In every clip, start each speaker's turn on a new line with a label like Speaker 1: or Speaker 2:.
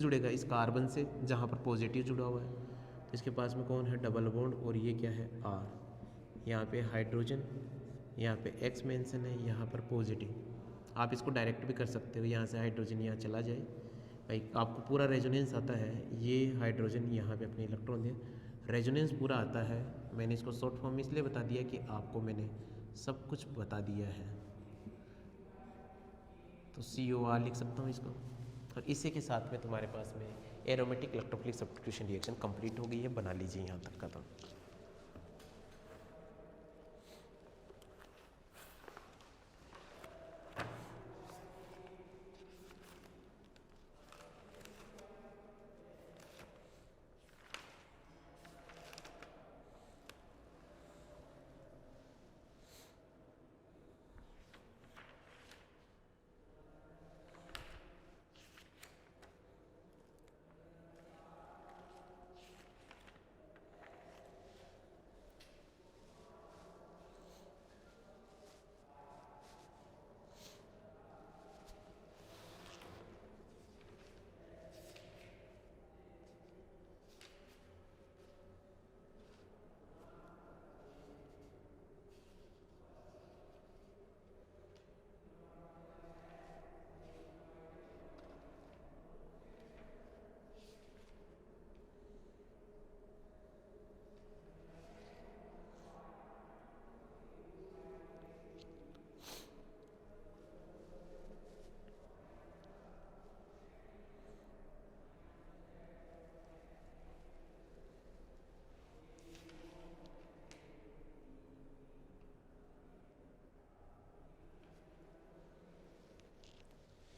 Speaker 1: जुड़ेगा इस कार्बन से जहाँ पर पॉजिटिव जुड़ा हुआ है, तो इसके पास में कौन है, डबल बॉन्ड, और ये क्या है, आर। यहाँ पे हाइड्रोजन, यहाँ पे एक्स मेंशन है, यहाँ पर पॉजिटिव। आप इसको डायरेक्ट भी कर सकते हो, यहाँ से हाइड्रोजन यहाँ चला जाए, भाई आपको पूरा रेजोनेंस आता है। ये हाइड्रोजन यहाँ पे अपने इलेक्ट्रॉन दे, रेजोनेंस पूरा आता है। मैंने इसको शॉर्ट फॉर्म में इसलिए बता दिया कि आपको मैंने सब कुछ बता दिया है। तो COR लिख सकता हूँ इसको, और इसी के साथ में तुम्हारे पास में aromatic electrophilic substitution reaction complete हो गई है। बना लीजिए यहाँ तक का तो।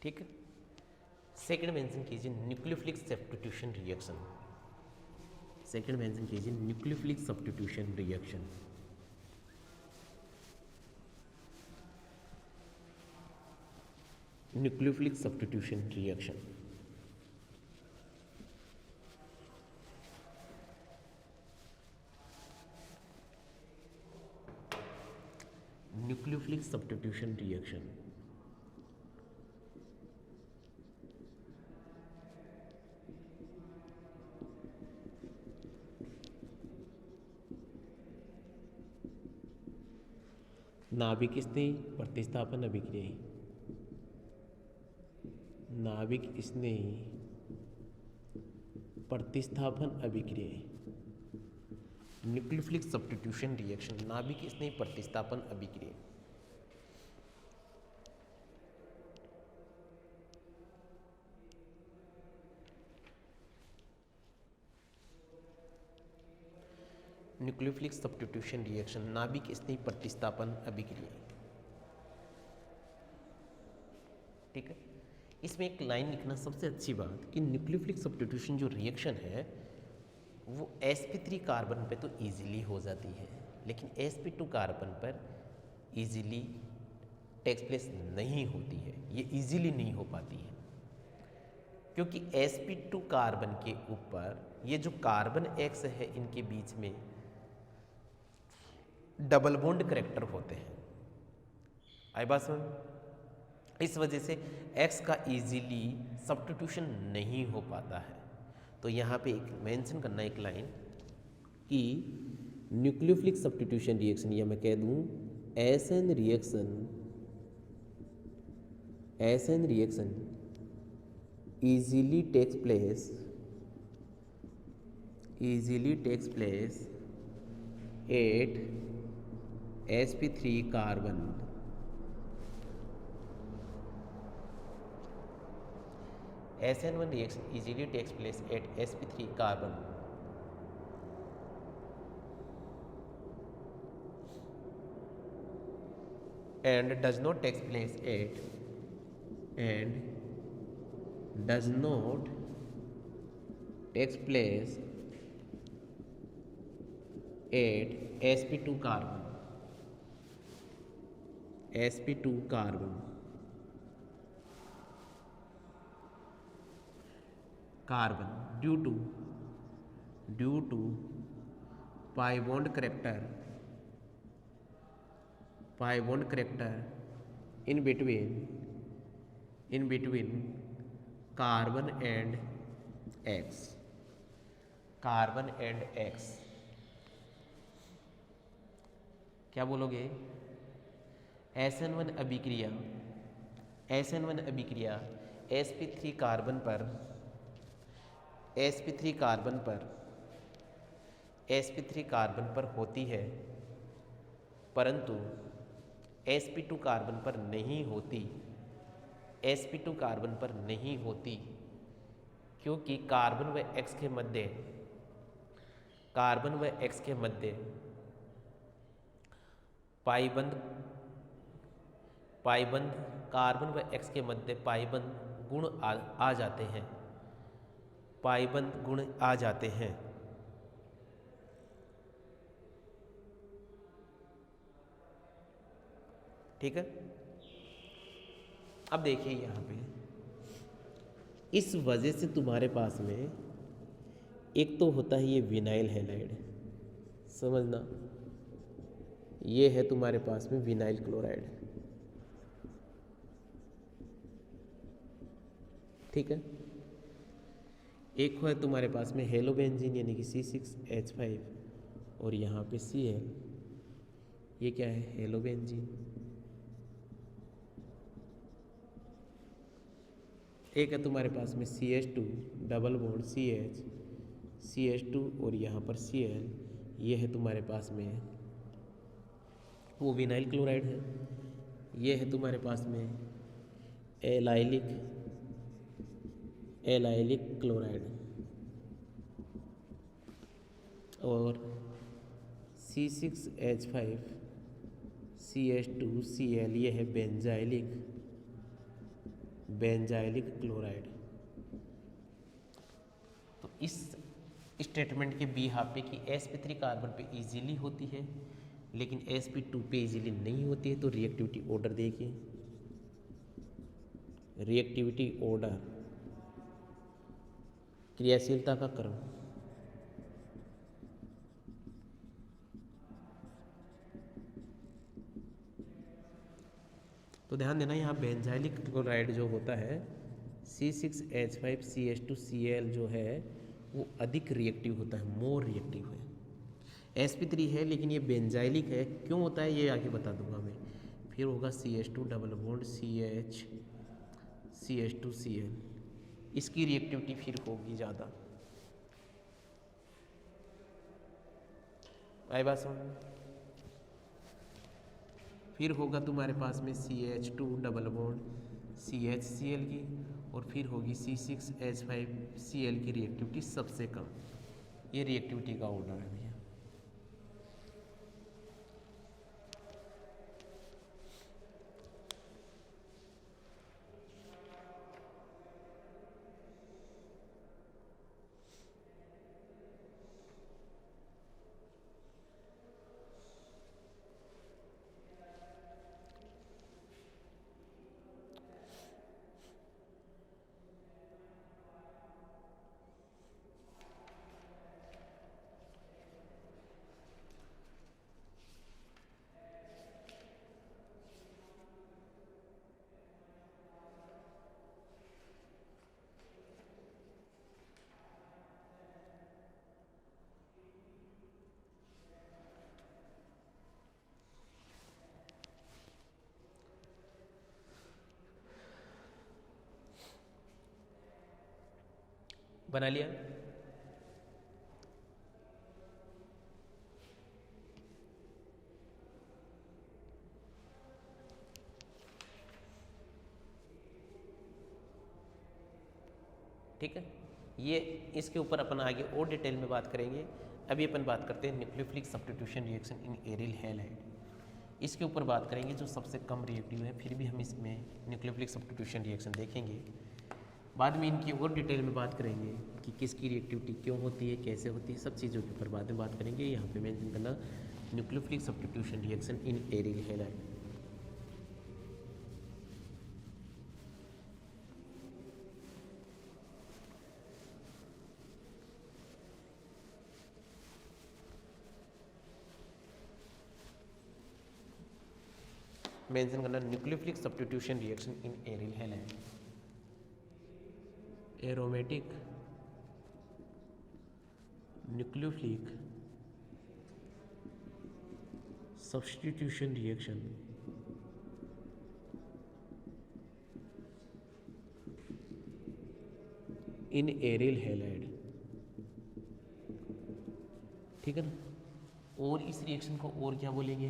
Speaker 1: ठीक है, सेकंड मेंशन कीजिए nucleophilic substitution reaction. Second mention कीजिए nucleophilic substitution reaction. Nucleophilic substitution reaction. Nucleophilic substitution reaction. नाभिक स्नेही प्रतिस्थापन अभिक्रियाएं। नाभिक स्नेही प्रतिस्थापन अभिक्रियाएं। न्यूक्लियोफिलिक सब्स्टिट्यूशन रिएक्शन, नाभिक स्नेही प्रतिस्थापन अभिक्रिया। न्यूक्लियोफिलिक सब्स्टिट्यूशन रिएक्शन, नाभिक स्नेही प्रतिस्थापन अभिक्रिया। ठीक है, इसमें एक लाइन लिखना सबसे अच्छी बात कि न्यूक्लियोफिलिक सब्स्टिट्यूशन जो रिएक्शन है वो sp3 कार्बन पे तो इजीली हो जाती है, लेकिन sp2 कार्बन पर इजीली टेक्स प्लेस नहीं होती है। ये इजीली नहीं हो पाती है क्योंकि sp2 कार्बन के ऊपर ये जो कार्बन X है इनके बीच में डबल बॉन्ड करेक्टर होते हैं। आई बात समझ? इस वजह से X का इजीली सब्स्टिट्यूशन नहीं हो पाता है। तो यहाँ पे एक मेंशन करना एक लाइन कि न्यूक्लियोफिलिक सब्स्टिट्यूशन रिएक्शन, या मैं कह दूँ SN reaction easily takes place at sp3 carbon SN1 reaction easily takes place at sp3 carbon and does not take place at sp2 carbon due to pi bond character in between carbon and x, carbon and x. क्या बोलोगे? SN1 अभिक्रिया, SN1 अभिक्रिया sp3 carbon पर sp3 carbon पर sp3 carbon पर होती है, परंतु sp2 कार्बन पर नहीं होती, sp2 कार्बन पर नहीं होती, क्योंकि कार्बन व एक्स के मध्य, कार्बन व एक्स के मध्य पाईबंद, कार्बन व एक्स के मध्य पाईबंद गुण आ जाते हैं, पाईबंद गुण आ जाते हैं। ठीक है। अब देखिए यहाँ पे, इस वजह से तुम्हारे पास में एक तो होता है ये विनाइल हैलाइड, समझना, ये है तुम्हारे पास में विनाइल क्लोराइड। ठीक है। एक है तुम्हारे पास में हेलोबेंजीन यानी कि C6H5 और यहाँ पे Cl, ये क्या है? हेलोबेंजीन। एक है तुम्हारे पास में CH2 double bond CH, CH2 और यहाँ पर Cl, ये है तुम्हारे पास में वो विनाइल क्लोराइड है। ये है तुम्हारे पास में एलाइलिक क्लोराइड और C6H5 CH2Cl, ये है बेंजाइलिक क्लोराइड। तो इस स्टेटमेंट के बी हाफ पे कि sp3 कार्बन पे इजीली होती है लेकिन sp2 पे इजीली नहीं होती है, तो रिएक्टिविटी ऑर्डर देखिए, रिएक्टिविटी ऑर्डर, क्रियाशीलता का क्रम। तो ध्यान देना, यहाँ बेंजाइलिक क्लोराइड जो होता है C6H5CH2Cl जो है वो अधिक रिएक्टिव होता है, मोर रिएक्टिव है। sp3 है लेकिन ये बेंजाइलिक है, क्यों होता है ये आगे बता दूंगा मैं। फिर होगा CH2 डबल बॉन्ड CH2Cl, इसकी रिएक्टिविटी फिर होगी ज़्यादा। आई बात समझ में? फिर होगा तुम्हारे पास में CH2 डबल बॉन्ड CHCl की, और फिर होगी C6H5Cl की रिएक्टिविटी सबसे कम। ये रिएक्टिविटी का ऑर्डर है भैया। बना लिया? ठीक है। ये इसके ऊपर अपन आगे और डिटेल में बात करेंगे। अभी अपन बात करते हैं nucleophilic substitution reaction in aryl halide. इसके ऊपर बात करेंगे जो सबसे कम रिएक्टिव है, फिर भी हम इसमें न्यूक्लियोफिलिक सब्स्टिट्यूशन रिएक्शन देखेंगे। बाद में इनकी और डिटेल में बात करेंगे कि किसकी रिएक्टिविटी क्यों होती है, कैसे होती है, सब चीज़ों के ऊपर बाद में बात करेंगे। यहाँ पे मेंशन करना nucleophilic substitution reaction in aryl halide. Mention करना nucleophilic substitution reaction in aryl halide. Aromatic nucleophilic substitution reaction in aryl halide, ठीक है ना। और इस रिएक्शन को और क्या बोलेंगे,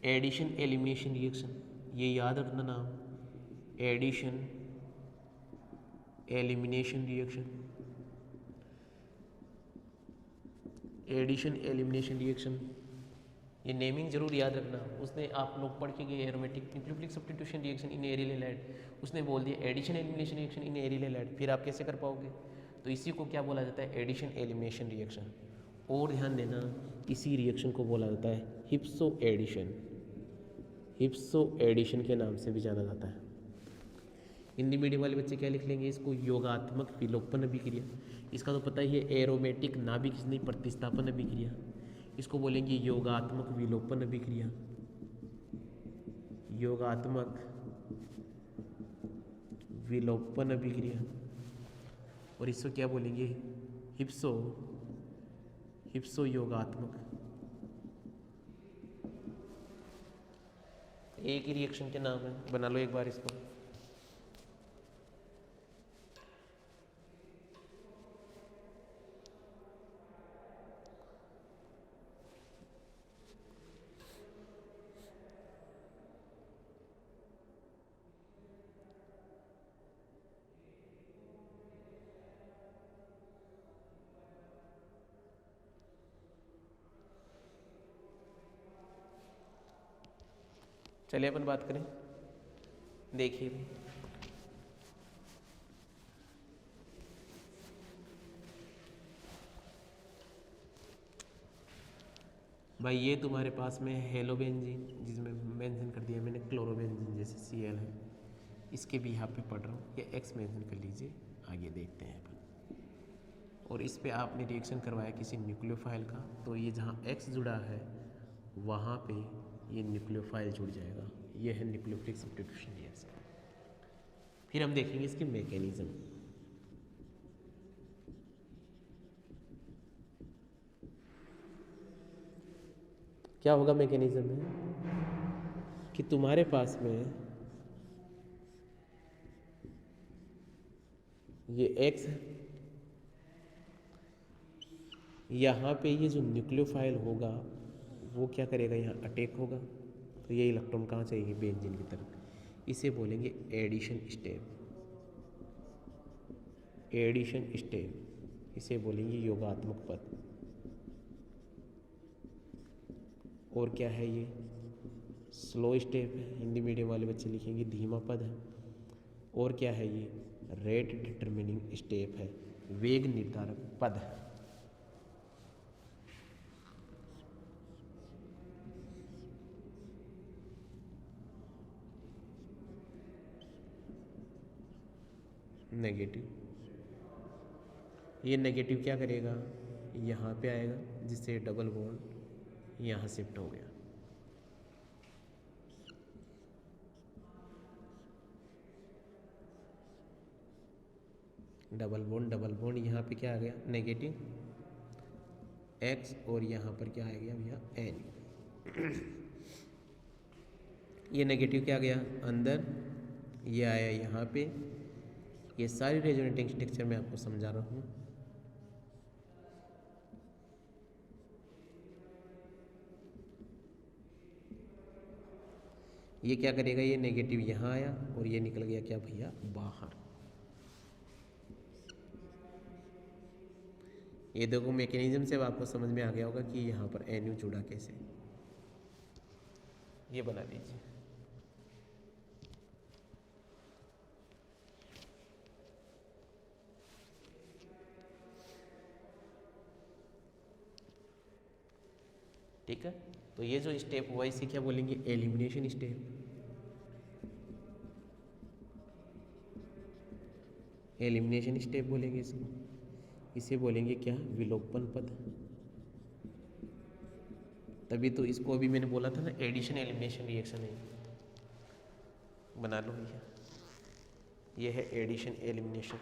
Speaker 1: एडिशन एलिमिनेशन रिएक्शन। ये याद रखना नाम, addition elimination reaction. Addition elimination reaction, ये नेमिंग जरूर याद रखना। उसने आप लोग पढ़ के गए aromatic nucleophilic substitution reaction in aryl halide, उसने बोल दिया addition elimination reaction in aryl halide, फिर आप कैसे कर पाओगे। तो इसी को क्या बोला जाता है, एडिशन एलिमिनेशन रिएक्शन। और ध्यान देना, इसी रिएक्शन को बोला जाता है हिप्सो एडिशन। हिप्सो एडिशन के नाम से भी जाना जाता है। हिंदी मीडियम वाले बच्चे क्या लिख लेंगे, इसको योगात्मक विलोपन अभिक्रिया। इसका तो पता ही है, एरोमेटिक नाभिक नहीं प्रतिस्थापन अभिक्रिया, इसको बोलेंगे योगात्मक विलोपन अभिक्रिया। योगात्मक विलोपन अभिक्रिया। और इसको क्या बोलेंगे, हिप्सो योगात्मक। एक ही रिएक्शन के नाम है, बना लो एक बार इसको। चलिए अपन बात करें, देखिए भाई, ये तुम्हारे पास में हेलोबेंजीन, जिसमें मेंशन कर दिया मैंने क्लोरोबेंजीन जैसे Cl है, इसके भी यहाँ पे पढ़ रहा हूँ, ये X मेंशन कर लीजिए, आगे देखते हैं अपन। और इस पे आपने रिएक्शन करवाया किसी न्यूक्लियोफाइल का, तो ये जहाँ X जुड़ा है वहाँ पे ये न्यूक्लियोफाइल जुड़ जाएगा। ये है न्यूक्लियोफिलिक सब्स्टिट्यूशन रिएक्शन। फिर हम देखेंगे इसकी मैकेनिज्म। क्या होगा मैकेनिज्म में कि तुम्हारे पास में ये X है, यहाँ पे ये जो न्यूक्लियोफाइल होगा वो क्या करेगा, यहाँ अटैक होगा, तो ये इलेक्ट्रॉन कहाँ चाहिए, बेंजीन की तरफ। इसे बोलेंगे एडिशन स्टेप। एडिशन स्टेप, इसे बोलेंगे योगात्मक पद। और क्या है, ये स्लो स्टेप है, हिंदी मीडियम वाले बच्चे लिखेंगे धीमा पद है। और क्या है, ये रेट डिटरमिनिंग स्टेप है, वेग निर्धारक पद है। नेगेटिव, ये नेगेटिव क्या करेगा, यहाँ पे आएगा, जिससे डबल बॉन्ड यहाँ शिफ्ट हो गया। डबल बॉन्ड यहाँ पे क्या आ गया, नेगेटिव X, और यहाँ पर क्या आ गया भैया, N। ये नेगेटिव क्या गया अंदर, ये आया यहाँ पे। ये सारी रेजोनेटिंग स्ट्रक्चर मैं आपको समझा रहा हूँ। ये क्या करेगा, ये नेगेटिव यहाँ आया और ये निकल गया क्या भैया, बाहर। ये देखो मैकेनिज्म से आपको समझ में आ गया होगा कि यहाँ पर NU जुड़ा कैसे, ये बना लीजिए। ठीक है, तो ये जो स्टेप हुआ इसे क्या बोलेंगे, एलिमिनेशन स्टेप। एलिमिनेशन स्टेप बोलेंगे इसको। इसे बोलेंगे क्या, विलोपन पद। तभी तो इसको अभी मैंने बोला था ना, एडिशन एलिमिनेशन रिएक्शन है। बना लो भैया, ये है एडिशन एलिमिनेशन।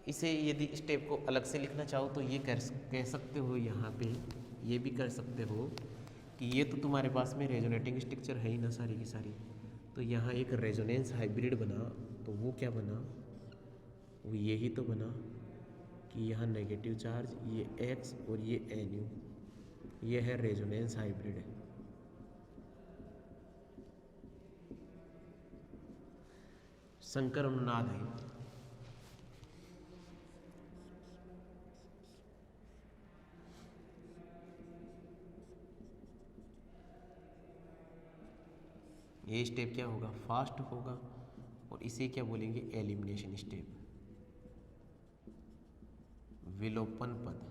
Speaker 1: इसे यदि स्टेप को अलग से लिखना चाहो तो ये कह सकते हो, यहाँ पे ये भी कर सकते हो कि ये तो तुम्हारे पास में रेजोनेटिंग स्ट्रक्चर है ही ना सारी की सारी, तो यहाँ एक रेजोनेंस हाइब्रिड बना, तो वो क्या बना, वो यही तो बना कि यहाँ नेगेटिव चार्ज, ये एक्स और ये एन यू, ये है रेजोनेंस हाइब्रिड। संकर अनुनाद है। ये स्टेप क्या होगा, फास्ट होगा, और इसे क्या बोलेंगे, एलिमिनेशन स्टेप, विलोपन पद।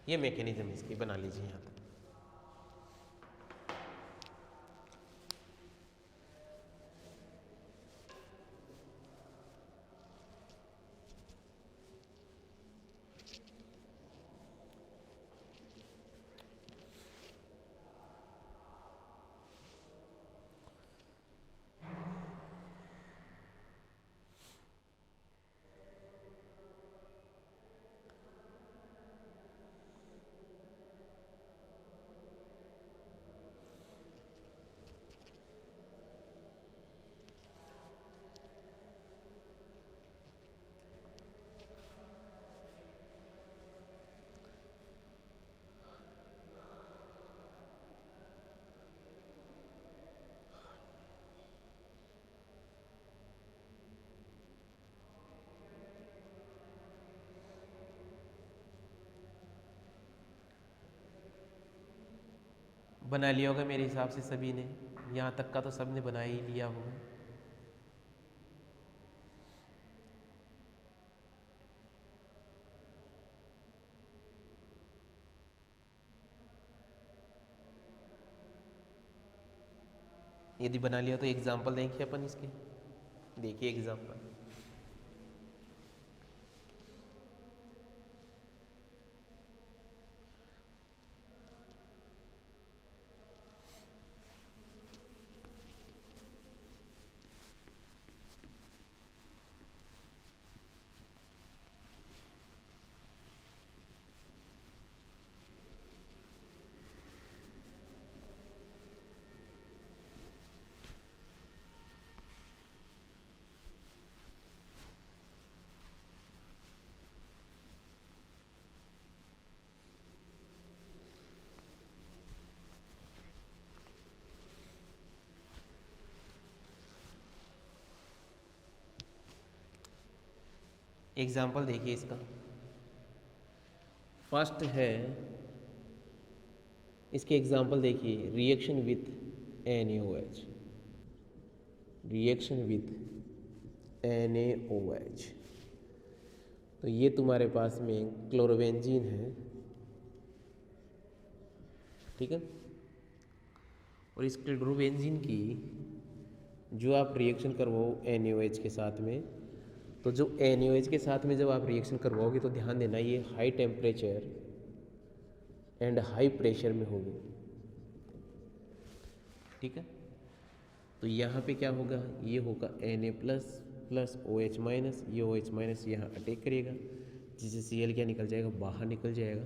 Speaker 1: ये मैकेनिज्म इसकी बना लीजिए यहाँ तक। बना लिया होगा मेरे हिसाब से सभी ने, यहाँ तक का तो सब ने बना ही लिया होगा। यदि बना लिया तो एग्जाम्पल देंगे अपन इसके, देखिए एग्जाम्पल। एग्जाम्पल देखिए इसका, फर्स्ट है, इसके एग्जाम्पल देखिए, reaction with NaOH, reaction with NaOH, तो ये तुम्हारे पास में क्लोरोबेंजीन है, ठीक है। और इस क्लोरोबेंजीन की जो आप रिएक्शन करवाओ NaOH के साथ में, तो जो NaOH के साथ में जब आप रिएक्शन करवाओगे तो ध्यान देना ये high temperature and high pressure में होगी, ठीक है। तो यहाँ पे क्या होगा, ये होगा Na प्लस OH माइनस, ये OH माइनस यहाँ अटैक करेगा, जिससे Cl क्या निकल जाएगा, बाहर निकल जाएगा।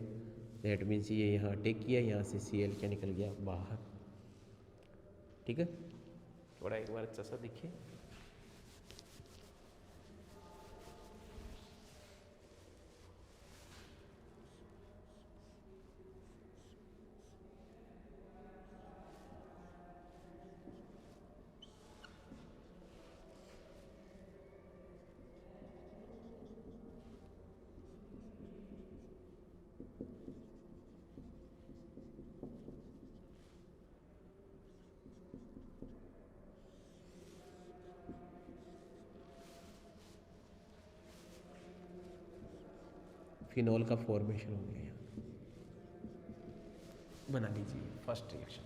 Speaker 1: दैट मीन्स ये यहाँ अटैक किया, यहाँ से Cl क्या निकल गया, बाहर, ठीक है। थोड़ा एक बार अच्छा सा देखिए, फिनॉल का फॉर्मेशन हो गया, यहाँ बना लीजिए फर्स्ट रिएक्शन।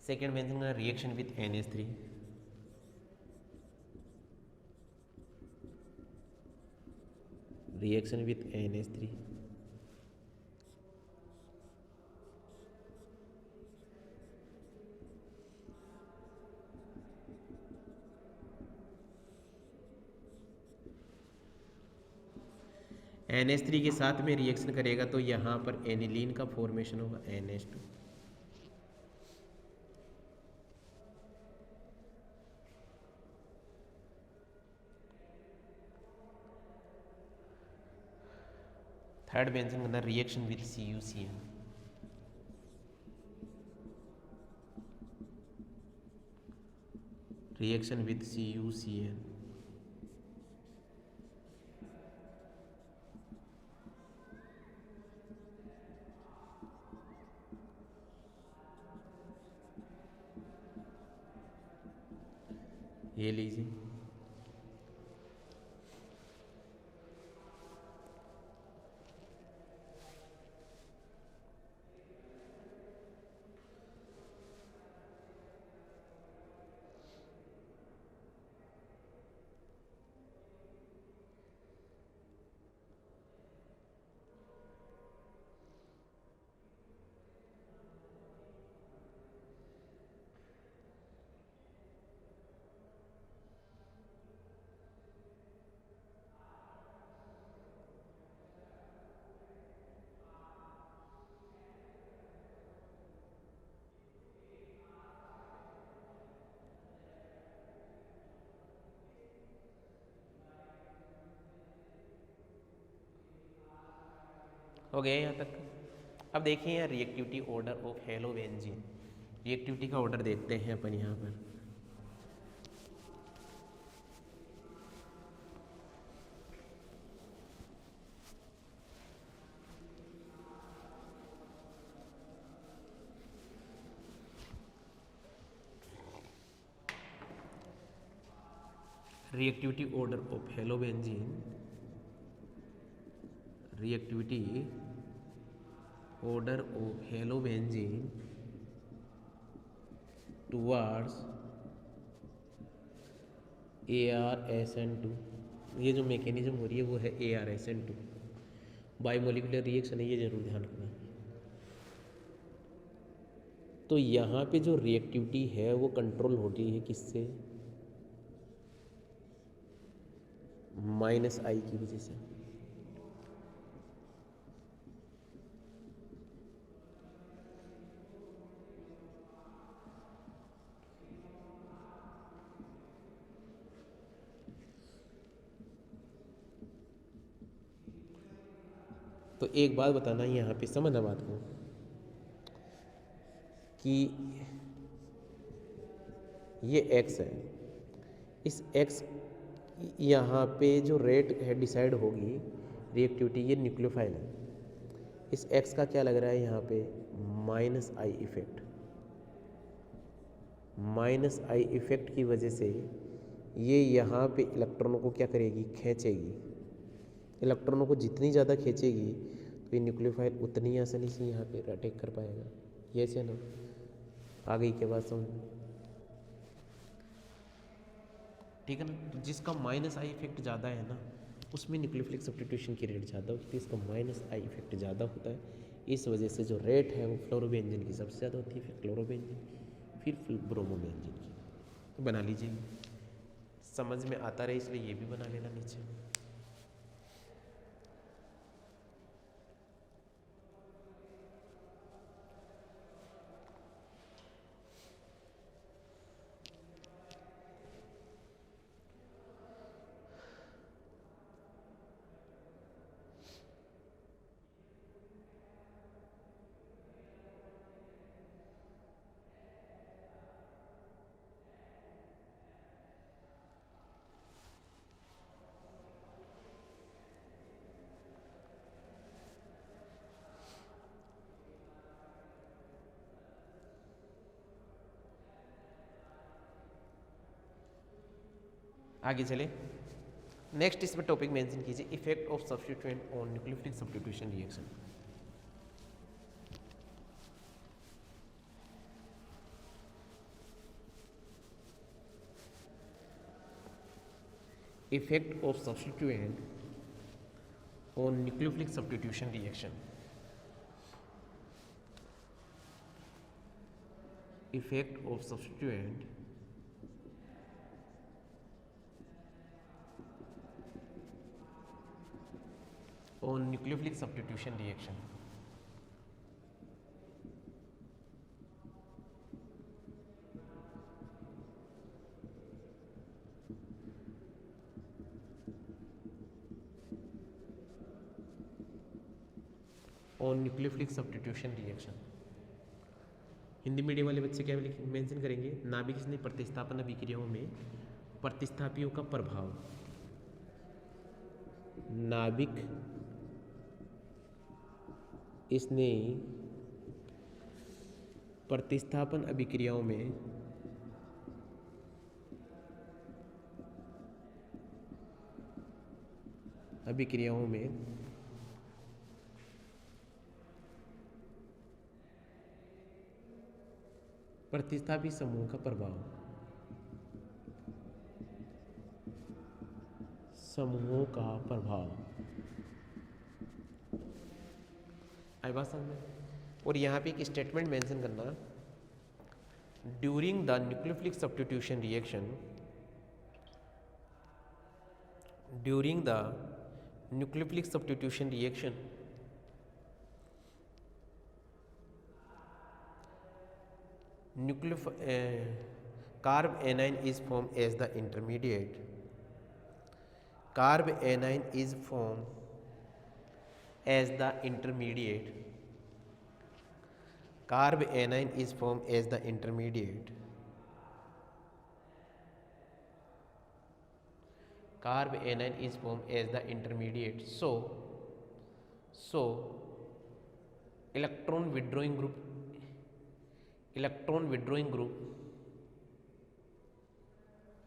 Speaker 1: सेकेंड मेंशन करना reaction with NH3, reaction with NH3, NH3 के साथ में रिएक्शन करेगा तो यहाँ पर एनिलीन का फॉर्मेशन होगा NH2। थर्ड मेंशन करना reaction with CuCN, reaction with CuCN, ये लीजिए। हो गया यहाँ तक। अब देखिए यहाँ reactivity order of halobenzene, reactivity का ऑर्डर देखते हैं अपन यहाँ पर। Reactivity order of halobenzene, reactivity order of halobenzene towards ArSN2, ये जो मैकेनिज्म हो रही है वो है ArSN2, बायोमोलिकुलर रिएक्शन है, ये जरूर ध्यान रखना। तो यहाँ पे जो रिएक्टिविटी है वो कंट्रोल हो रही है किससे? -I की वजह से। तो एक बात बताना यहाँ पे, समझना बात को, कि ये x है, इस x यहाँ पे जो रेट है डिसाइड होगी रिएक्टिविटी, ये न्यूक्लियोफाइल है, इस x का क्या लग रहा है यहाँ पे? -I effect. -I इफेक्ट की वजह से ये यहाँ पे इलेक्ट्रॉनों को क्या करेगी? खींचेगी। इलेक्ट्रॉनों को जितनी ज़्यादा खींचेगी तो ये न्यूक्लियोफाइल उतनी आसानी से यहाँ पे अटैक कर पाएगा। ये से ना, आ गई क्या बात समझ? ठीक है ना। तो जिसका -I इफेक्ट ज़्यादा है ना, उसमें न्यूक्लियोफिलिक सब्स्टिट्यूशन की रेट ज़्यादा होती है, इसका -I इफेक्ट ज़्यादा होता है। इस वजह से जो रेट है वो फ्लोरोबेंजीन की सबसे ज़्यादा होती है, फिर क्लोरोबेंजीन, फिर ब्रोमोबेंजीन की। तो बना लीजिए, समझ में आता रहे इसलिए ये भी बना लेना नीचे। आगे चले, नेक्स्ट इसमें टॉपिक मेंशन कीजिए, effect of substituent on nucleophilic substitution reaction. Effect of substituent on nucleophilic substitution reaction, effect of substituent on nucleophilic substitution reaction. On nucleophilic substitution reaction. Hindi medium वाले बच्चे क्या मेंशन करेंगे, नाभिक स्नेह प्रतिस्थापन अभिक्रियाओं में प्रतिस्थापियों का प्रभाव, नाभिक स्नेह प्रतिस्थापन अभिक्रियाओं में प्रतिस्थापी समूह का प्रभाव, समूहों का प्रभाव। आई बात समझ में? और यहाँ पे एक स्टेटमेंट मेंशन करना, during the nucleophilic substitution reaction, during the nucleophilic substitution reaction carb anion is formed as the intermediate, carb anion is formed as the intermediate, carb anion is formed as the intermediate, carb anion is formed as the intermediate. So electron withdrawing group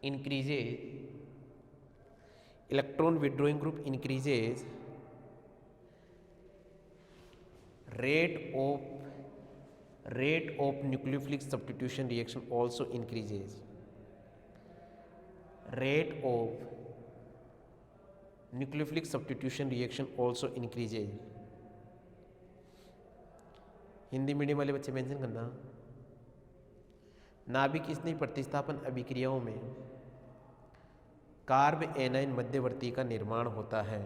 Speaker 1: increases, electron withdrawing group increases, rate of nucleophilic substitution reaction also increases, rate of nucleophilic substitution reaction also increases. Hindi medium वाले बच्चे mention करना, नाभिक स्नेह प्रतिस्थापन अभिक्रियाओं में carb A9 मध्यवर्ती का निर्माण होता है,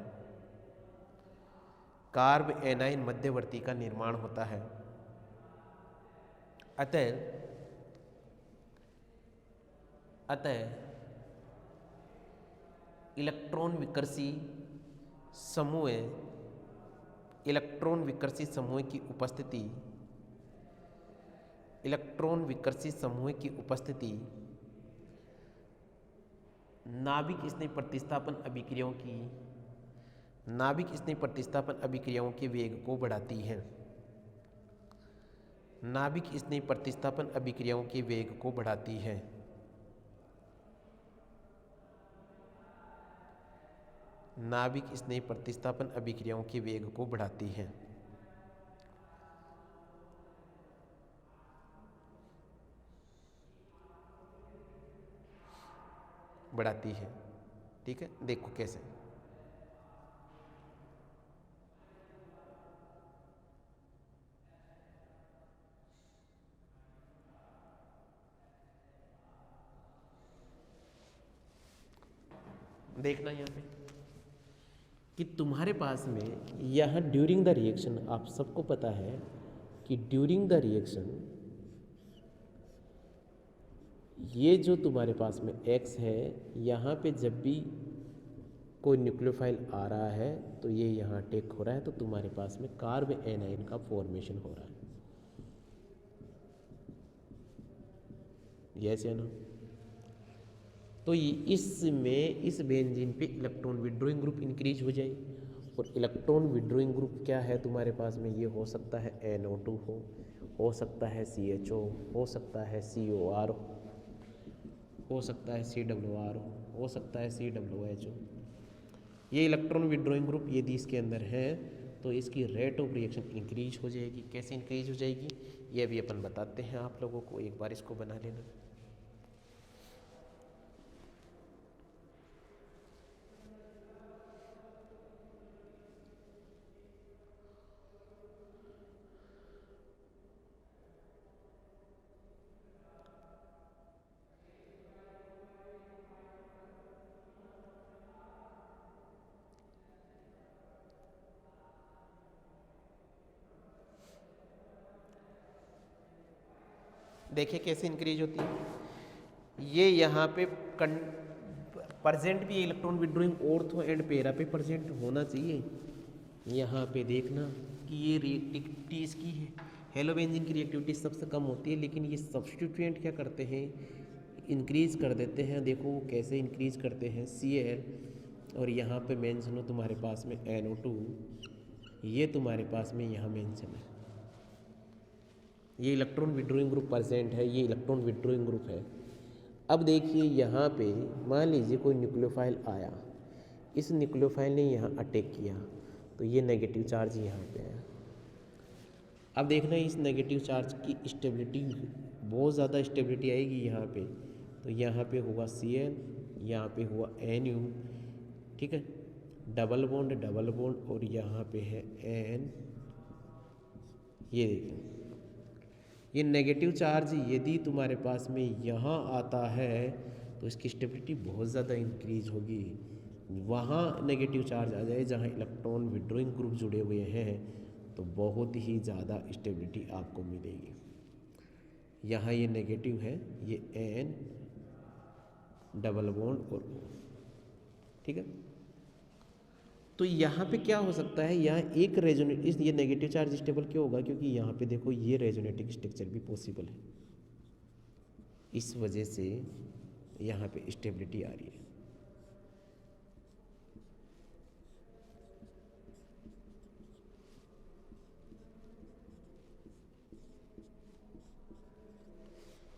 Speaker 1: कार्ब एनाइन मध्यवर्ती का निर्माण होता है। अतः इलेक्ट्रॉन विकर्षी समूह की नाभिक स्नेह प्रतिस्थापन अभिक्रियाओं के वेग को बढ़ाती है, नाभिक स्नेह प्रतिस्थापन अभिक्रियाओं के वेग को बढ़ाती है। नाभिक स्नेह प्रतिस्थापन अभिक्रियाओं के वेग को बढ़ाती है। ठीक है, देखो कैसे। देखना यहाँ पे कि तुम्हारे पास में यहाँ ड्यूरिंग द रिएक्शन, आप सबको पता है कि ड्यूरिंग द रिएक्शन ये जो तुम्हारे पास में X है, यहाँ पे जब भी कोई न्यूक्लियोफाइल आ रहा है तो ये यहाँ टेक हो रहा है, तो तुम्हारे पास में कार्ब एनाइन का फॉर्मेशन हो रहा है। यस या नो? तो इसमें इस बेंजीन पे इलेक्ट्रॉन विड्रॉइंग ग्रुप इंक्रीज हो जाए, और इलेक्ट्रॉन विड्रॉइंग ग्रुप क्या है तुम्हारे पास में, ये हो सकता है NO2 हो सकता है CHO, हो सकता है COR, हो सकता है CWR, हो सकता है CWHO। ये इलेक्ट्रॉन विड्रॉइंग ग्रुप यदि इसके अंदर है तो इसकी रेट ऑफ रिएक्शन इंक्रीज हो जाएगी। कैसे इंक्रीज हो जाएगी ये भी अपन बताते हैं आप लोगों को, एक बार इसको बना लेना। देखिए कैसे इंक्रीज होती है। ये यहाँ पे प्रेजेंट भी इलेक्ट्रॉन विड्रॉइंग ऑर्थो एंड पेरा पे प्रेजेंट होना चाहिए। यहाँ पे देखना कि ये रिएक्टिविटी इसकी है, हेलोबेंजीन की रिएक्टिविटी सबसे कम होती है, लेकिन ये सब्स्टिट्यूएंट क्या करते हैं, इंक्रीज कर देते हैं। देखो वो कैसे इंक्रीज करते हैं, Cl और यहाँ पे मेंशन हो तुम्हारे पास में NO2, ये तुम्हारे पास में यहाँ मेंशन है। ये इलेक्ट्रॉन विड्रॉइंग ग्रुप प्रेजेंट है, ये इलेक्ट्रॉन विड्रॉइंग ग्रुप है। अब देखिए यहाँ पे मान लीजिए कोई न्यूक्लियोफाइल आया, इस न्यूक्लियोफाइल ने यहाँ अटैक किया, तो ये नेगेटिव चार्ज यहाँ पे है। अब देखना इस नेगेटिव चार्ज की स्टेबिलिटी, बहुत ज़्यादा स्टेबिलिटी आएगी यहाँ पे। तो यहाँ पे हुआ Cl, यहाँ पे हुआ Nu, ठीक है, डबल बॉन्ड और यहाँ पे है N। ये देखिए ये नेगेटिव चार्ज यदि तुम्हारे पास में यहाँ आता है तो इसकी स्टेबिलिटी बहुत ज़्यादा इंक्रीज होगी। वहाँ नेगेटिव चार्ज आ जाए जहाँ इलेक्ट्रॉन विड्रॉइंग ग्रुप जुड़े हुए हैं तो बहुत ही ज़्यादा स्टेबिलिटी आपको मिलेगी। यहाँ ये नेगेटिव है, ये N डबल बॉन्ड और O, ठीक है। तो यहाँ पे क्या हो सकता है, यहाँ एक रेजोनेट, इस ये नेगेटिव चार्ज स्टेबल क्यों होगा, क्योंकि यहाँ पे देखो ये रेजोनेटिंग स्ट्रक्चर भी पॉसिबल है, इस वजह से यहाँ पे स्टेबिलिटी आ रही है।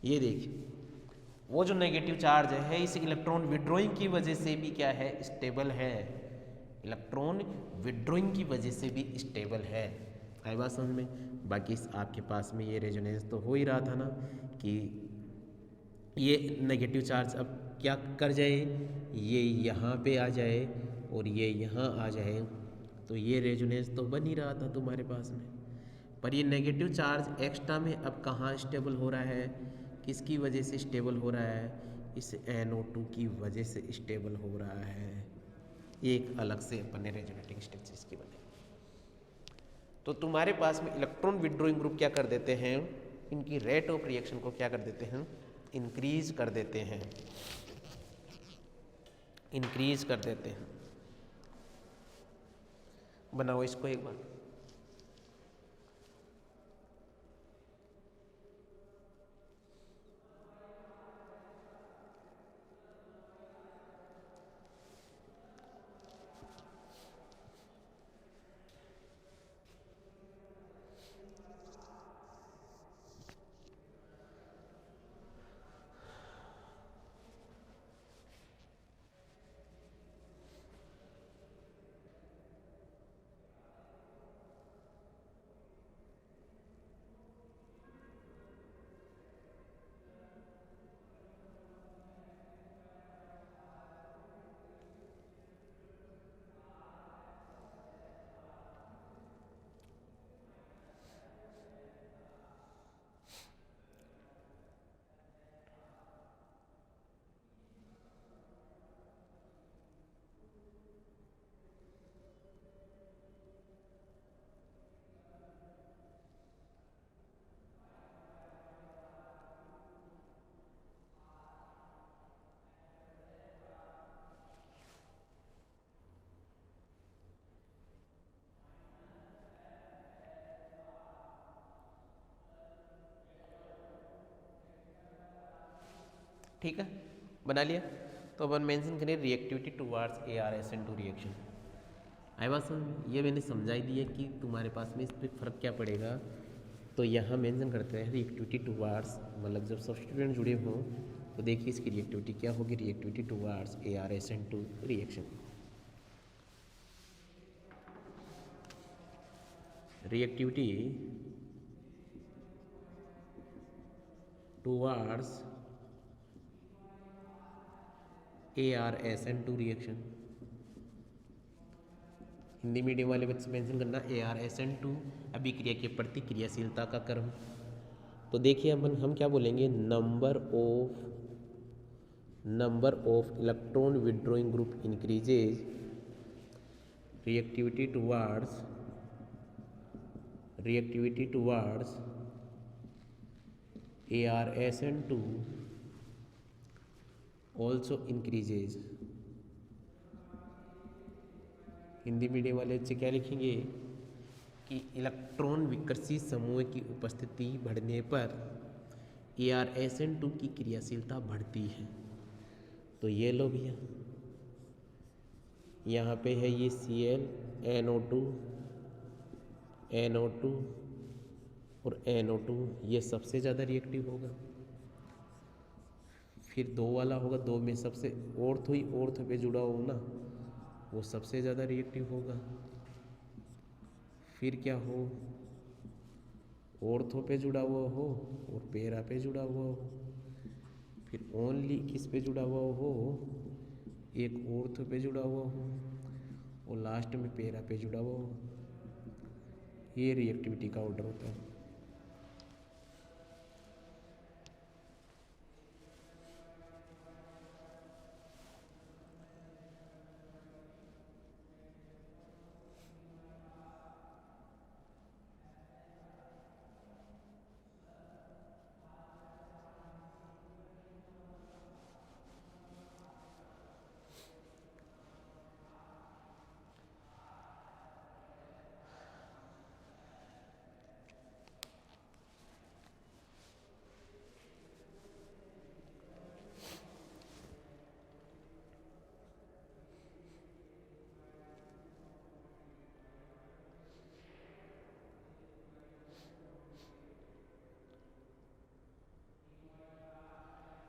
Speaker 1: ये देखिए वो जो नेगेटिव चार्ज है इस इलेक्ट्रॉन विड्रॉइंग की वजह से भी क्या है, स्टेबल है। इलेक्ट्रॉन विड्रॉइंग की वजह से भी स्टेबल है। आई बात समझ में। बाकी आपके पास में ये रेजोनेंस तो हो ही रहा था ना कि ये नेगेटिव चार्ज अब क्या कर जाए, ये यहाँ पे आ जाए और ये यहाँ आ जाए, तो ये रेजोनेंस तो बन ही रहा था तुम्हारे पास में। पर ये नेगेटिव चार्ज एक्स्ट्रा में अब कहाँ स्टेबल हो रहा है, किसकी वजह से स्टेबल हो रहा है, इस NO2 की वजह से स्टेबल हो रहा है। एक अलग से अपने रेजोनेटिंग स्ट्रक्चर्स की बने। तो तुम्हारे पास में इलेक्ट्रॉन विड्रॉइंग ग्रुप क्या कर देते हैं, इनकी रेट ऑफ रिएक्शन को क्या कर देते हैं, इंक्रीज कर देते हैं, इंक्रीज कर देते हैं। बनाओ इसको एक बार। ठीक है, बना लिया। तो अपन मेंशन करें रिएक्टिविटी टुवार्ड्स ArSN2 रिएक्शन। आई बात समझ, ये मैंने समझाई दी है कि तुम्हारे पास में इस पर फ़र्क क्या पड़ेगा। तो यहाँ मेंशन करते हैं रिएक्टिविटी टुवार्ड्स, मतलब जब सब्स्टिट्यूएंट जुड़े हों तो देखिए इसकी रिएक्टिविटी क्या होगी, reactivity towards ArSN2 reaction. Reactivity towards ArSN2 reaction. Hindi medium वाले बच्चे मेंशन करना ArSN2 अभिक्रिया की प्रतिक्रियाशीलता का क्रम। तो देखिए हम क्या बोलेंगे, number of electron withdrawing group increases, reactivity towards ArSN2 also increases. Hindi medium वाले बच्चे क्या लिखेंगे कि इलेक्ट्रॉन विकर्षी समूह की उपस्थिति बढ़ने पर ArSN2 की क्रियाशीलता बढ़ती है। तो ये लो भैया, यहाँ पे है ये Cl NO2 NO2 और NO2, ये सबसे ज़्यादा रिएक्टिव होगा। फिर 2 वाला होगा, 2 में सबसे ऑर्थो ही ऑर्थो पे जुड़ा हो ना, वो सबसे ज़्यादा रिएक्टिव होगा। फिर क्या हो, ऑर्थो पे जुड़ा हुआ हो और पैरा पे जुड़ा हुआ हो। फिर ओनली किस पे जुड़ा हुआ हो, एक ऑर्थो पे जुड़ा हुआ हो और लास्ट में पैरा पे जुड़ा हुआ हो। ये रिएक्टिविटी का ऑर्डर होता है।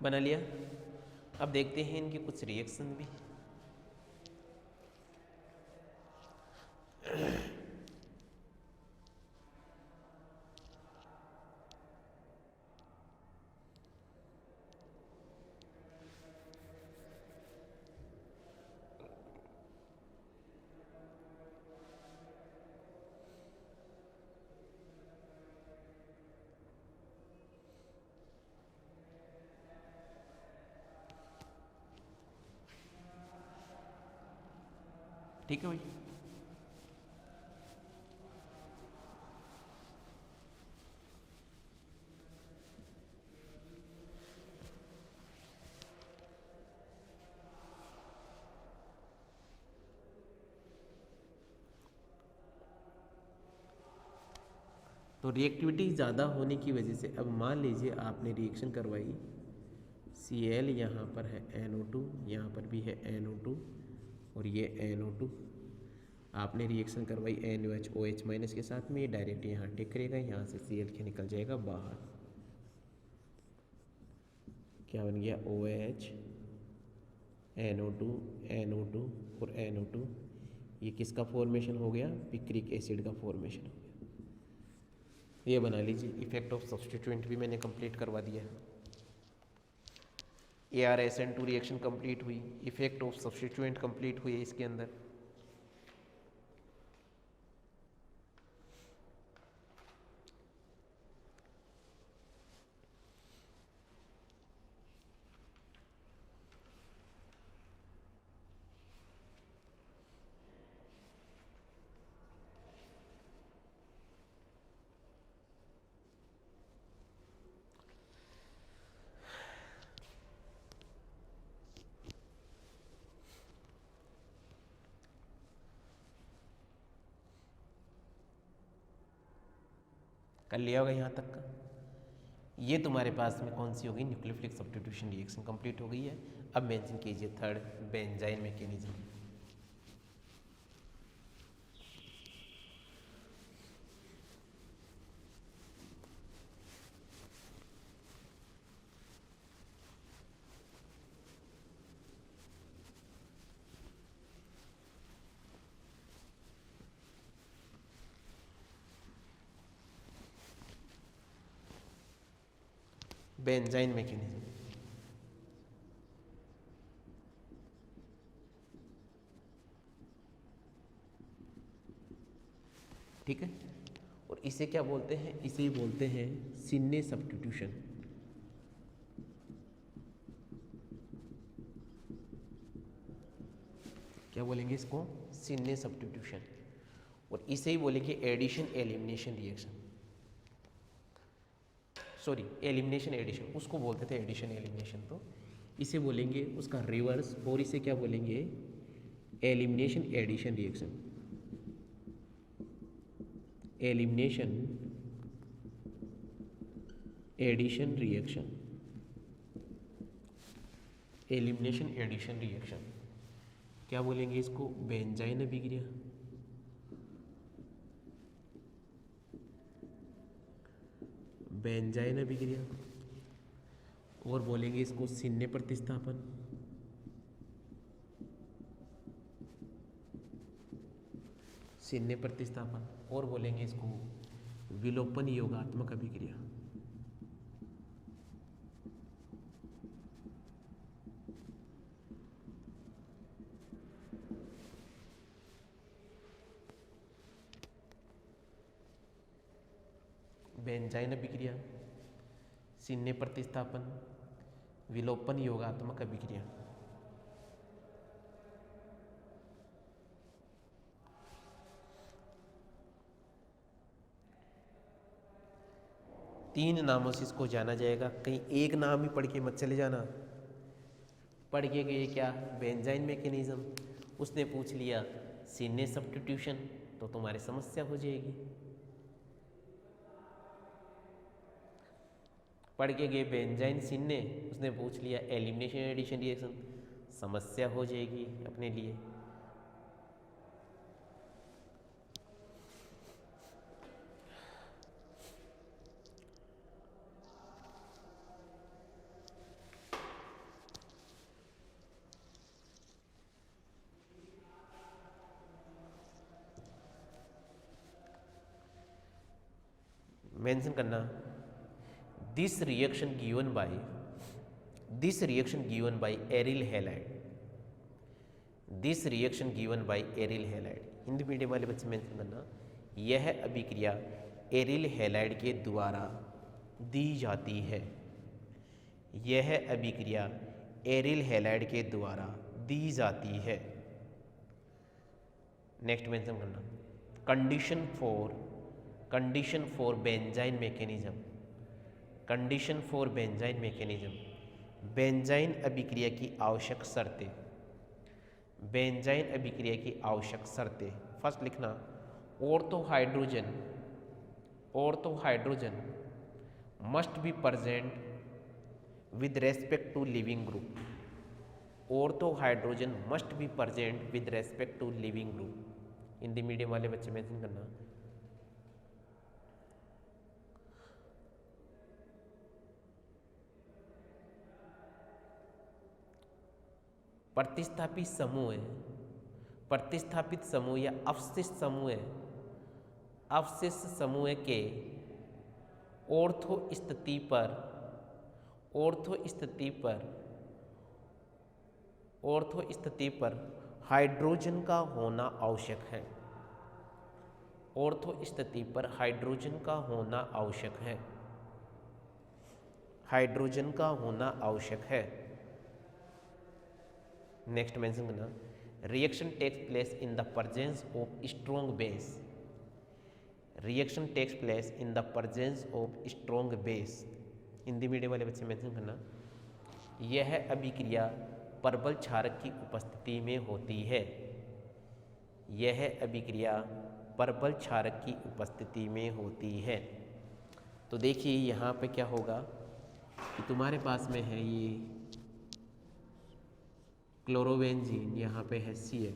Speaker 1: बना लिया। अब देखते हैं इनके कुछ रिएक्शन भी। ठीक है भाई। तो रिएक्टिविटी ज़्यादा होने की वजह से अब मान लीजिए आपने रिएक्शन करवाई, Cl यहाँ पर है NO2, यहाँ पर भी है NO2 और ये NO2। आपने रिएक्शन करवाई NaOH माइनस के साथ में, ये डायरेक्ट यहाँ टकरेगा, यहाँ से Cl के निकल जाएगा बाहर। क्या बन गया, OH NO2 NO2 और NO2। ये किसका फॉर्मेशन हो गया, पिक्रिक एसिड का फॉर्मेशन हो गया। ये बना लीजिए। इफेक्ट ऑफ सब्स्टिट्यूएंट भी मैंने कंप्लीट करवा दिया है। ArSN2 रिएक्शन कंप्लीट हुई, इफेक्ट ऑफ सब्स्टिट्यूएंट कंप्लीट हुई इसके अंदर। कर लिया होगा यहाँ तक का। ये तुम्हारे पास में कौन सी होगी, न्यूक्लियोफिलिक सब्स्टिट्यूशन रिएक्शन कंप्लीट हो गई है। अब मेंशन कीजिए third, benzene mechanism. Benzene mechanism. ठीक है, और इसे क्या बोलते हैं, इसे बोलते हैं सिन्ने सब्स्टिट्यूशन। क्या बोलेंगे इसको, सिन्ने सब्स्टिट्यूशन। और इसे ही बोलेंगे addition elimination reaction. Sorry elimination addition, उसको बोलते थे एडिशन एलिमिनेशन, तो इसे बोलेंगे उसका रिवर्स, और इसे क्या बोलेंगे, elimination addition reaction. Elimination addition reaction, elimination addition reaction क्या बोलेंगे इसको, बेंजाइन अभिक्रिया। बेंजाइन अभिक्रिया, और बोलेंगे इसको शून्य प्रतिस्थापन। शून्य प्रतिस्थापन, और बोलेंगे इसको विलोपन योगात्मक अभिक्रिया। बेंजाइन अभिक्रिया, शून्य प्रतिस्थापन, विलोपन योगात्मक अभिक्रिया। तीन नामों से इसको जाना जाएगा, कहीं एक नाम ही पढ़ के मत चले जाना। पढ़ के गए क्या, बेंजाइन मैकेनिज्म, उसने पूछ लिया शून्य सब्स्टिट्यूशन, तो तुम्हारी समस्या हो जाएगी। पढ़ के गए बेंजाइन शून्य, उसने पूछ लिया एलिमिनेशन एडिशन रिएक्शन, समस्या हो जाएगी अपने लिए। मेंशन करना, this reaction given by aryl halide, this reaction given by aryl halide, Hindi medium वाले बच्चे मेंशन करना, यह अभिक्रिया एरिल हैलाइड के द्वारा दी जाती है। यह अभिक्रिया एरिल हैलाइड के द्वारा दी जाती है। नेक्स्ट मेंशन करना, condition for benzene mechanism, condition for benzene mechanism, benzene अभिक्रिया की आवश्यक शर्तें, बेंजाइन अभिक्रिया की आवश्यक शर्तें। फर्स्ट लिखना, ortho hydrogen must be present with respect to leaving group, ortho hydrogen must be present with respect to leaving group. Hindi medium वाले बच्चे मेंशन करना। प्रतिस्थापित समूह या अवशिष्ट समूह के ऑर्थो स्थिति पर हाइड्रोजन का होना आवश्यक है। ऑर्थो स्थिति पर हाइड्रोजन का होना आवश्यक है, हाइड्रोजन का होना आवश्यक है। नेक्स्ट मेंशन करना, reaction takes place in the presence of strong base, reaction takes place in the presence of strong base. Hindi medium वाले बच्चे मेंशन करना, यह अभिक्रिया प्रबल क्षारक की उपस्थिति में होती है। यह अभिक्रिया प्रबल क्षारक की उपस्थिति में होती है। तो देखिए यहाँ पे क्या होगा कि तुम्हारे पास में है ये क्लोरोबेंजीन, यहाँ पे है Cl,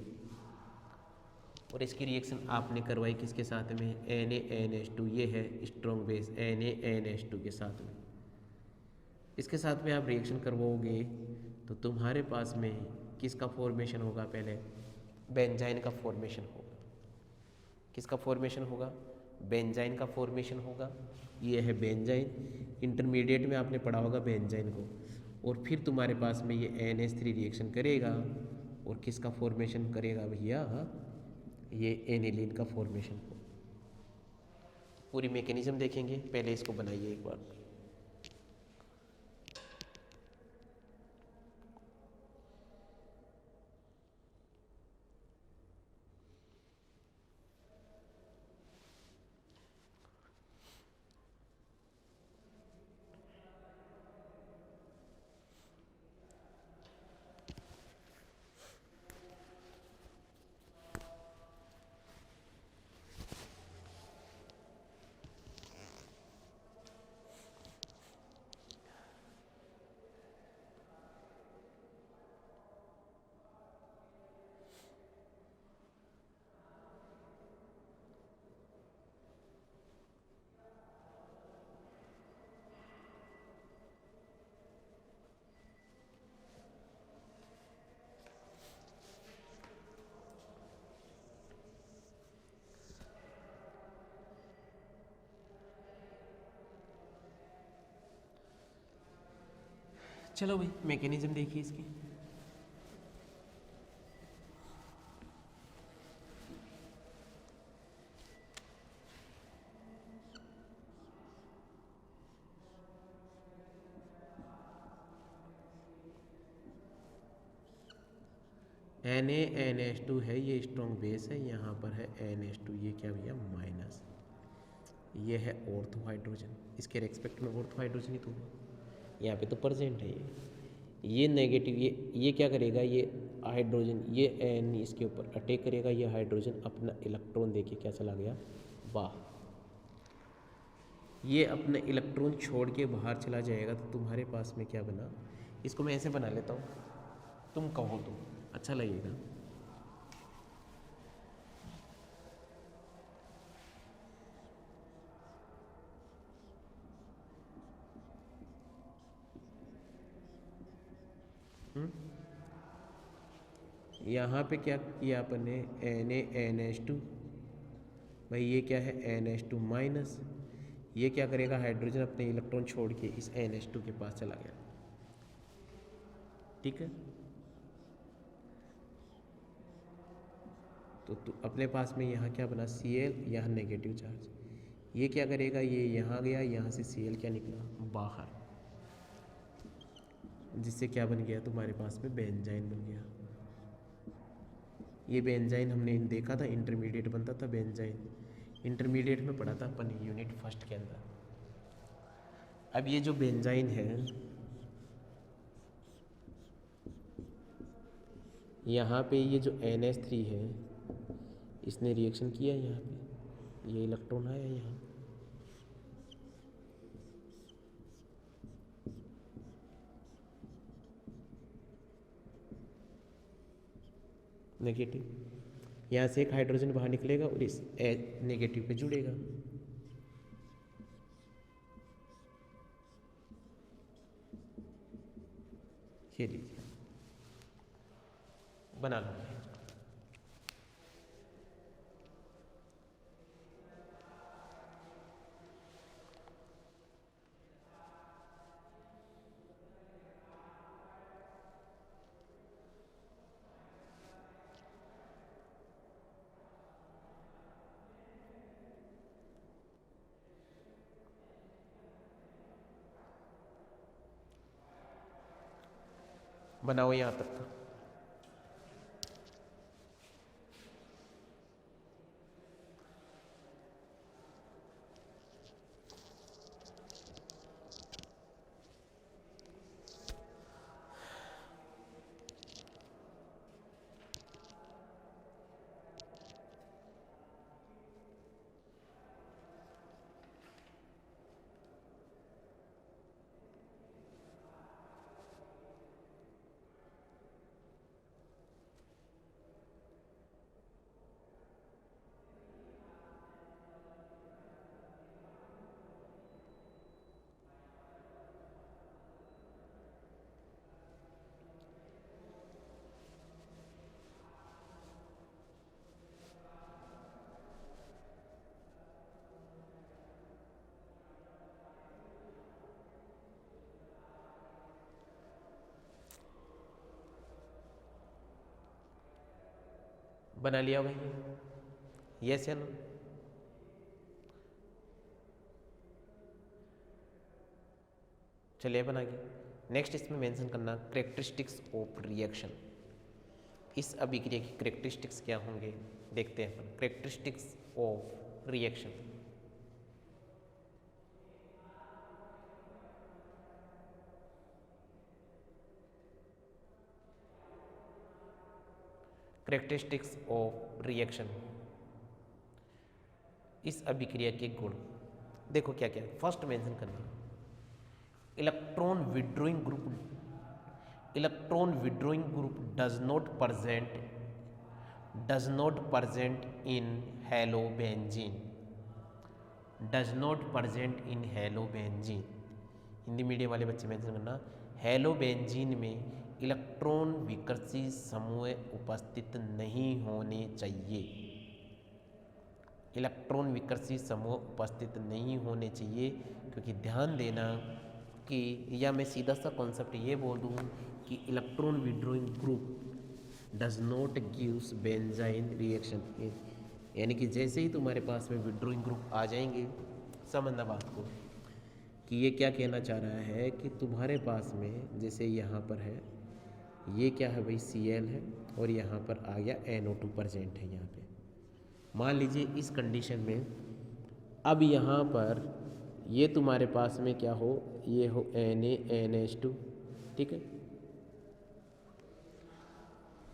Speaker 1: और इसकी रिएक्शन आपने करवाई किसके साथ में, NaNH2, ये है स्ट्रॉन्ग बेस NaNH2 के साथ में। इसके साथ में आप रिएक्शन करवाओगे तो तुम्हारे पास में किसका फॉर्मेशन होगा, पहले बेंजाइन का फॉर्मेशन होगा। किसका फॉर्मेशन होगा, बेंजाइन का फॉर्मेशन होगा। ये है बेंजाइन, इंटरमीडिएट में आपने पढ़ा होगा बेंजाइन को, और फिर तुम्हारे पास में ये NH3 रिएक्शन करेगा और किसका फॉर्मेशन करेगा भैया, ये एनिलीन का फॉर्मेशन हो। पूरी मैकेनिज्म देखेंगे, पहले इसको बनाइए एक बार। चलो भाई मैकेनिज्म देखिए इसकी। NaNH2 है, ये स्ट्रॉन्ग बेस है, यहाँ पर है NH2, ये क्या भैया माइनस, ये है ऑर्थो हाइड्रोजन, इसके रेस्पेक्ट में ऑर्थो हाइड्रोजन ही तो हुआ, यहाँ पे तो प्रेजेंट है ये नेगेटिव, ये क्या करेगा, ये हाइड्रोजन, ये N इसके ऊपर अटैक करेगा, ये हाइड्रोजन अपना इलेक्ट्रॉन देके क्या चला गया बाहर, ये अपना इलेक्ट्रॉन छोड़ के बाहर चला जाएगा, तो तुम्हारे पास में क्या बना, इसको मैं ऐसे बना लेता हूँ, तुम कहो तो अच्छा लगेगा। यहाँ पे क्या किया अपन ने, NaNH2, भाई ये क्या है NH2 माइनस, ये क्या करेगा, हाइड्रोजन अपने इलेक्ट्रॉन छोड़ के इस NH2 के पास चला गया, ठीक है। तो अपने पास में यहाँ क्या बना, Cl, यहाँ नेगेटिव चार्ज, ये क्या करेगा, ये यहाँ गया, यहाँ से Cl क्या निकला बाहर, जिससे क्या बन गया तुम्हारे पास में बेंजाइन बन गया। ये बेंजाइन हमने देखा था, इंटरमीडिएट बनता था बेंजाइन, इंटरमीडिएट में पढ़ा था अपन यूनिट फर्स्ट के अंदर। अब ये जो बेंजाइन है, यहाँ पे ये जो NH3 है, इसने रिएक्शन किया यहाँ पे, ये इलेक्ट्रॉन आया यहाँ, नेगेटिव, यहाँ से एक हाइड्रोजन बाहर निकलेगा और इस नेगेटिव पे जुड़ेगा, ये लीजिए बना लो। बनाओ यहाँ तक का, बना लिया भाई, यस या नो। चलिए बना गया। नेक्स्ट इसमें मेंशन करना करेक्टरिस्टिक्स ऑफ रिएक्शन, इस अभिक्रिया की करेक्टरिस्टिक्स क्या होंगे देखते हैं अपन। Characteristics of reaction, characteristics of reaction, इस अभिक्रिया के गुण देखो क्या क्या है। फर्स्ट मेंशन करना electron withdrawing group, electron withdrawing group does not present in halobenzene, does not present in halobenzene. Hindi medium वाले बच्चे मेंशन करना, हेलोबेंजीन में इलेक्ट्रॉन विकर्षी समूह उपस्थित नहीं होने चाहिए, इलेक्ट्रॉन विकर्षी समूह उपस्थित नहीं होने चाहिए, क्योंकि ध्यान देना कि या मैं सीधा सा कॉन्सेप्ट ये बोल दूँ कि electron withdrawing group does not gives benzene reaction, यानी कि जैसे ही तुम्हारे पास में विड्रॉइंग ग्रुप आ जाएंगे, समझना बात को कि ये क्या कहना चाह रहा है कि तुम्हारे पास में जैसे यहाँ पर है, ये क्या है भाई Cl है और यहाँ पर आ गया NO2 प्रेजेंट है यहाँ पे। मान लीजिए इस कंडीशन में अब यहाँ पर ये तुम्हारे पास में क्या हो, ये हो NaNH2, ठीक है,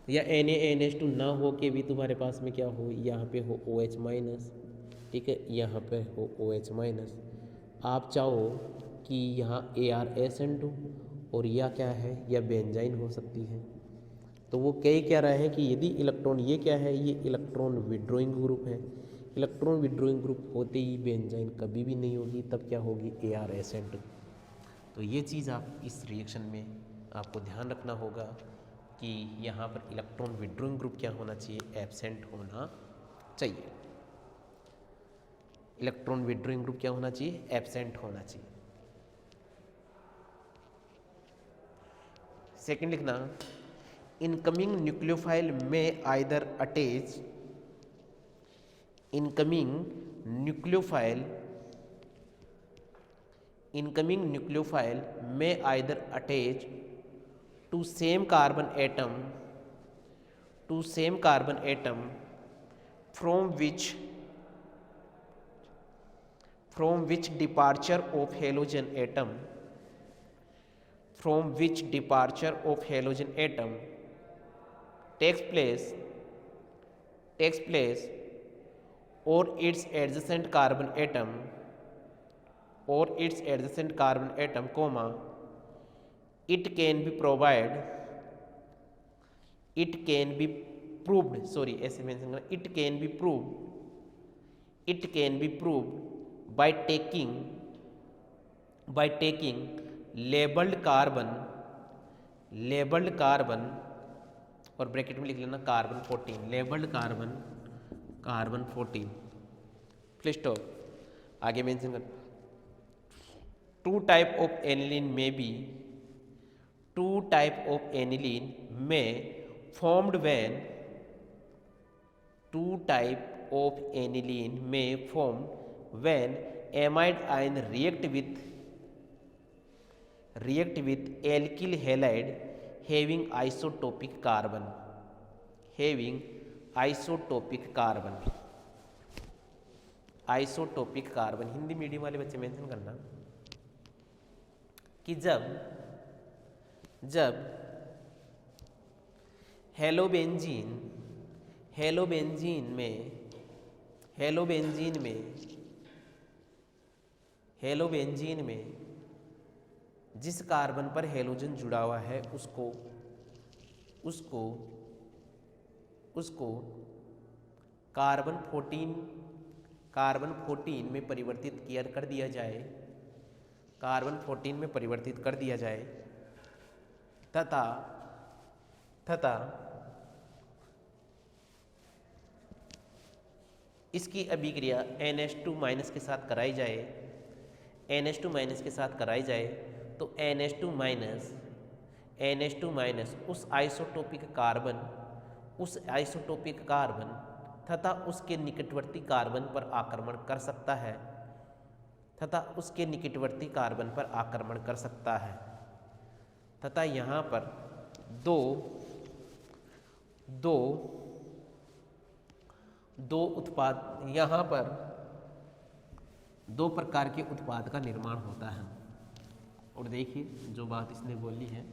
Speaker 1: या NaNH2 ना हो के भी तुम्हारे पास में क्या हो, यहाँ पे हो OH माइनस, ठीक है, यहाँ पे हो OH माइनस। आप चाहो कि यहाँ ArSN2 और यह क्या है, यह बेंजाइन हो सकती है। तो वो क्या रहा है कि यदि इलेक्ट्रॉन, ये क्या है, ये इलेक्ट्रॉन विड्रॉइंग ग्रुप है, इलेक्ट्रॉन विड्रॉइंग ग्रुप होते ही बेंजाइन कभी भी नहीं होगी, तब क्या होगी ArSN2। तो ये चीज़ आप इस रिएक्शन में आपको ध्यान रखना होगा कि यहाँ पर इलेक्ट्रॉन विड्रॉइंग ग्रुप क्या होना चाहिए, एब्सेंट होना चाहिए। इलेक्ट्रॉन विड्रॉइंग ग्रुप क्या होना चाहिए, एब्सेंट होना चाहिए। सेकंड लिखना, इनकमिंग न्यूक्लियोफाइल में आइदर अटैच, इनकमिंग न्यूक्लियोफाइल में either attach to same carbon atom from which departure of halogen atom takes place or its adjacent carbon atom comma it can be proved by taking labeled carbon और bracket में लिख लेना carbon 14, labelled carbon 14, full stop. आगे mention कर, to type of aniline में formed when amide ion react with alkyl halide having isotopic carbon, Hindi medium वाले बच्चे mention करना कि जब हेलोबेंजीन में जिस कार्बन पर हेलोजन जुड़ा हुआ है उसको कार्बन 14 में परिवर्तित कर दिया जाए, तथा इसकी अभिक्रिया NH2 माइनस के साथ कराई जाए, तो NH2 माइनस उस आइसोटोपिक कार्बन तथा उसके निकटवर्ती कार्बन पर आक्रमण कर सकता है, तथा यहाँ पर दो प्रकार के उत्पाद का निर्माण होता है। और देखिए जो बात इसने बोली है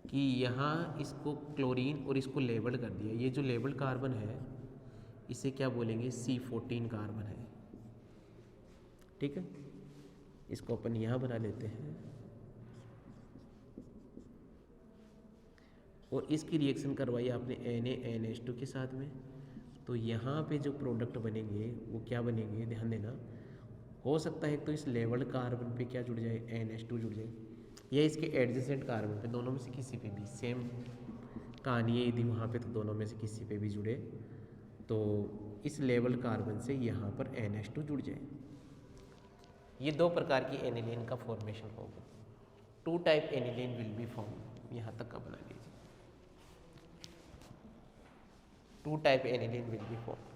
Speaker 1: कि यहाँ इसको क्लोरीन और इसको लेबल कर दिया, ये जो लेबल कार्बन है इसे क्या बोलेंगे, C14 कार्बन है, ठीक है। इसको अपन यहाँ बना लेते हैं और इसकी रिएक्शन करवाई आपने NaNH2 के साथ में, तो यहाँ पे जो प्रोडक्ट बनेंगे वो क्या बनेंगे, ध्यान देना। हो सकता है तो इस लेवल्ड कार्बन पे क्या जुड़ जाए, NH2 जुड़ जाए, या इसके एडजेसेंट कार्बन पे, दोनों में से किसी पे भी सेम कहानी है। यदि वहाँ पे तो दोनों में से किसी पे भी जुड़े तो इस लेवल कार्बन से यहाँ पर NH2 जुड़ जाए। ये दो प्रकार की एनिलीन का फॉर्मेशन होगा। 2 type aniline will be form. यहाँ तक का बना लीजिए, 2 type aniline will be form.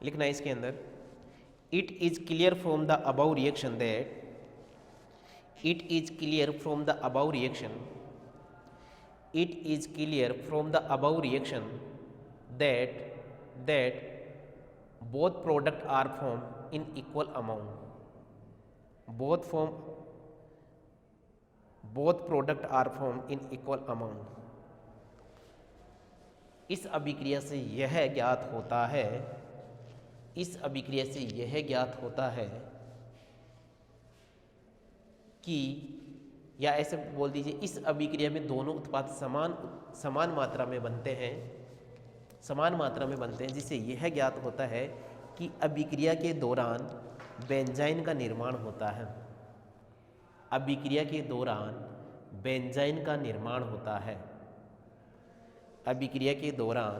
Speaker 1: लिखना है इसके अंदर, it is clear from the above reaction that, it is clear from the above reaction, it is clear from the above reaction that both product are formed in equal amount, both product are formed in equal amount। इस अभिक्रिया से यह ज्ञात होता है, इस अभिक्रिया से यह ज्ञात होता है कि, या ऐसे बोल दीजिए, इस अभिक्रिया में दोनों उत्पाद समान मात्रा में बनते हैं, समान मात्रा में बनते हैं, जिससे यह ज्ञात होता है कि अभिक्रिया के दौरान बेंजाइन का निर्माण होता है, अभिक्रिया के दौरान बेंजाइन का निर्माण होता है, अभिक्रिया के दौरान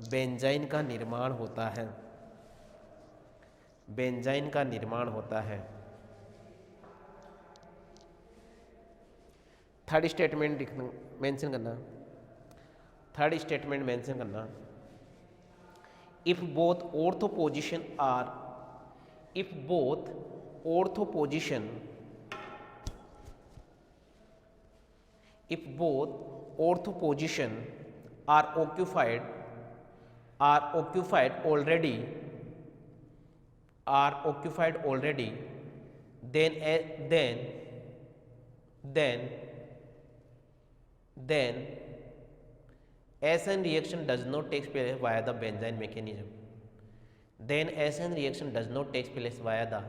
Speaker 1: बेंजाइन का निर्माण होता है, बेंजाइन का निर्माण होता है। थर्ड स्टेटमेंट मेंशन करना, थर्ड स्टेटमेंट मेंशन करना, if both ortho position are, if both ortho position, if both ortho position are occupied already, are occupied already, then SN reaction does not take place via the benzene mechanism, then SN reaction does not take place via the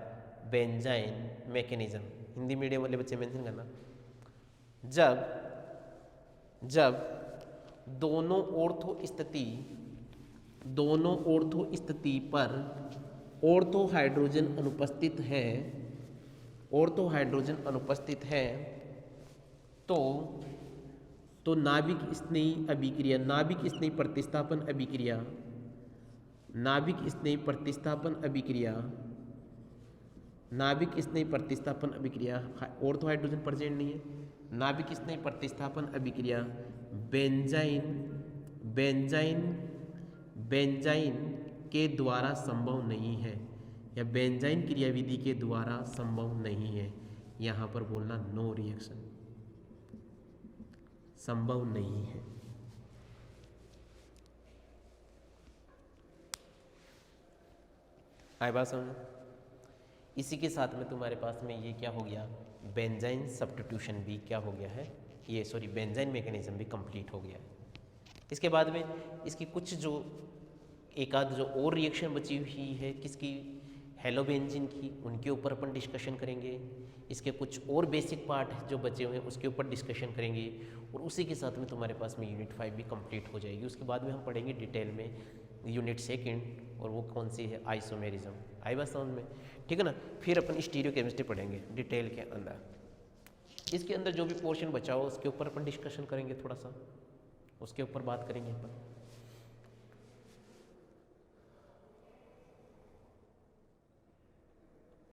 Speaker 1: benzene mechanism। Hindi medium वाले बच्चे mention करना, जब दोनों ortho स्थिति पर ortho hydrogen अनुपस्थित है, ortho hydrogen अनुपस्थित है, तो नाभिक स्नेही अभिक्रिया, नाभिक स्नेही प्रतिस्थापन अभिक्रिया, नाभिक स्नेही प्रतिस्थापन अभिक्रिया, नाभिक स्नेही प्रतिस्थापन अभिक्रिया, ऑर्थो हाइड्रोजन प्रेजेंट नहीं है, नाभिक स्नेही प्रतिस्थापन अभिक्रिया बेंजाइन के द्वारा संभव नहीं है, या बेंजाइन क्रियाविधि के द्वारा संभव नहीं है। यहाँ पर बोलना नो रिएक्शन, संभव नहीं है। आए बात समझ? इसी के साथ में तुम्हारे पास में ये क्या हो गया, बेंजाइन सब्स्टिट्यूशन भी क्या हो गया है, ये सॉरी बेंजाइन मैकेनिज्म भी कंप्लीट हो गया है। इसके बाद में इसकी कुछ जो एक आध जो और रिएक्शन बची हुई है किसकी, हेलोबेंजीन की, उनके ऊपर अपन डिस्कशन करेंगे। इसके कुछ और बेसिक पार्ट जो बचे हुए हैं उसके ऊपर डिस्कशन करेंगे, और उसी के साथ में तुम्हारे पास में यूनिट 5 भी कंप्लीट हो जाएगी। उसके बाद में हम पढ़ेंगे डिटेल में यूनिट 2, और वो कौन सी है, आइसोमेरिज्म। आई बात समझ में? ठीक है ना। फिर अपन स्टीरियोकेमिस्ट्री पढ़ेंगे डिटेल के अंदर। इसके अंदर जो भी पोर्शन बचा हो उसके ऊपर अपन डिस्कशन करेंगे, थोड़ा सा उसके ऊपर बात करेंगे अपन।